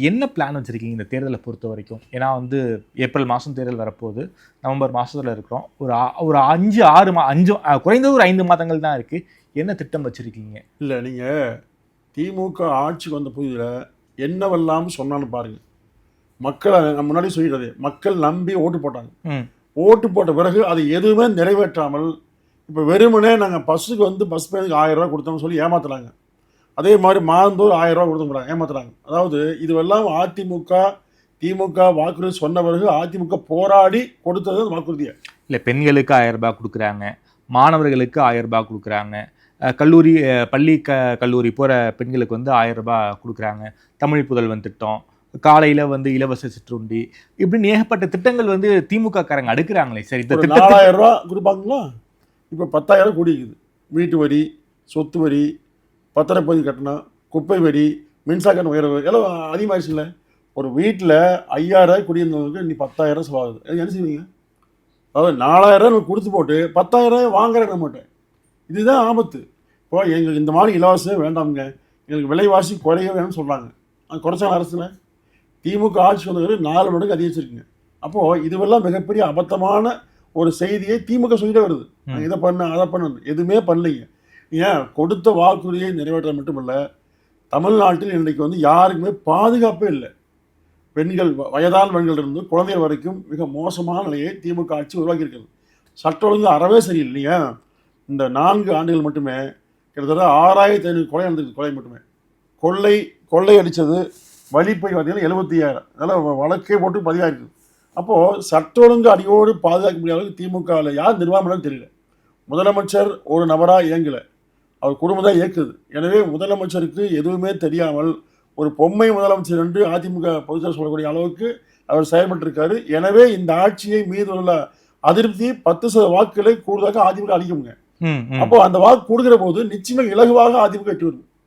என்ன பிளான் வச்சுருக்கீங்க இந்த தேர்தலை பொறுத்த வரைக்கும்? ஏன்னா வந்து ஏப்ரல் மாதம் தேர்தல் வரப்போகுது, நவம்பர் மாதத்தில் இருக்கிறோம். ஒரு 5 குறைந்தது ஒரு 5 மாதங்கள் தான் இருக்குது. என்ன திட்டம் வச்சுருக்கீங்க? இல்லை, நீங்கள் திமுக ஆட்சிக்கு வந்த புதியில் என்னவெல்லாம் சொன்னான்னு பாருங்கள். மக்களை நான் முன்னாடி சொல்லிடுறது, மக்கள் நம்பி ஓட்டு போட்டாங்க. ஓட்டு போட்ட பிறகு அது எதுவுமே நிறைவேற்றாமல் இப்போ வெறுமனே நாங்கள் பஸ்ஸுக்கு வந்து பஸ் பேருக்கு 1000 ரூபா கொடுத்தோம்னு சொல்லி ஏமாத்துறாங்க. அதே மாதிரி மாதந்தோறும் 1000 ரூபா கொடுத்து ஏமாத்துறாங்க. அதாவது இதுவெல்லாம் திமுக வாக்குறுதி சொன்ன பிறகு அதிமுக போராடி கொடுத்தது வாக்குறுதியை. இல்லை, பெண்களுக்கு 1000 ரூபாய் கொடுக்குறாங்க, மாணவர்களுக்கு 1000 ரூபாய் கொடுக்குறாங்க, கல்லூரி போகிற பெண்களுக்கு வந்து 1000 ரூபாய் கொடுக்குறாங்க, தமிழ் புதல்வன் திட்டம், காலையில் வந்து இலவச சிற்றுண்டி, இப்படின்னு ஏகப்பட்ட திட்டங்கள் வந்து திமுக காரங்க அடுக்கிறாங்களே. சரி, இந்த 4000 ரூபா கொடுப்பாங்களா? இப்போ 10,000 கூடிக்குது. வீட்டு வரி, சொத்து வரி, பத்திரப்பதிவு கட்டணம், குப்பை வரி, மின்சார உயர்வு எல்லாம் அதிகமாகிடுச்சுல்ல. ஒரு வீட்டில் 5000 குடியிருந்தவங்களுக்கு இன்னைக்கு 10,000 செலவாகுது. என்ன செய்வீங்க? அதாவது 4000 நம்ம கொடுத்து போட்டு 10,000 வாங்குறேன் நம்மகிட்ட. இதுதான் ஆபத்து. இப்போ எங்களுக்கு இந்த மாதிரி இலவசம் வேண்டாமுங்க, எங்களுக்கு விலைவாசி குறைய வேணும்னு சொல்கிறாங்க. அது குறைச்சாங்க அரசில். திமுக ஆட்சி வந்தவர்கள் 4 மடங்கு அதிகரிச்சிருக்குங்க. அப்போது இதுவெல்லாம் மிகப்பெரிய அபத்தமான ஒரு செய்தியை திமுக சொல்லிட்டே வருது. இதை பண்ண அதை பண்ண எதுவுமே பண்ணலைங்க. ஏன் கொடுத்த வாக்குறுதியை நிறைவேற்ற மட்டுமல்ல, தமிழ்நாட்டில் இன்றைக்கு வந்து யாருக்குமே பாதுகாப்பே இல்லை. பெண்கள், வயதான பெண்கள் இருந்து குழந்தைகள் வரைக்கும் மிக மோசமான நிலையை திமுக ஆட்சி உருவாக்கியிருக்கிறது. சட்ட ஒழுங்கு அறவே சரியில்லையா? இந்த 4 ஆண்டுகள் மட்டுமே கிட்டத்தட்ட 6500 கொலை நடந்திருக்கு. கொலை மட்டுமே. கொள்ளை அடித்தது வழிப்பை பார்த்தீங்கன்னா 75,000. அதனால் வழக்கே போட்டு பதிவாயிருக்கு. அப்போது சட்ட ஒழுங்கு அடியோடு பாதுகாக்க முடியாத அளவுக்கு திமுகவில் யார் நிர்வாகம் தெரியல. முதலமைச்சர் ஒரு நபராக இயங்கலை, அவர் குடும்பம் தான் இயக்குது. எனவே முதலமைச்சருக்கு எதுவுமே தெரியாமல் ஒரு பொம்மை முதலமைச்சர் என்று அதிமுக பொதுச்செயலாளர் சொல்லக்கூடிய அளவுக்கு அவர் செயல்பட்டிருக்காரு. எனவே இந்த ஆட்சியை மீது உள்ள அதிருப்தி 10% வாக்குகளை கூடுதலாக அதிமுக அளிக்குங்க. அப்போ அந்த வாக்கு கொடுக்கிற போது நிச்சயமாக இலகுவாக அதிமுக வெற்றி வரும்.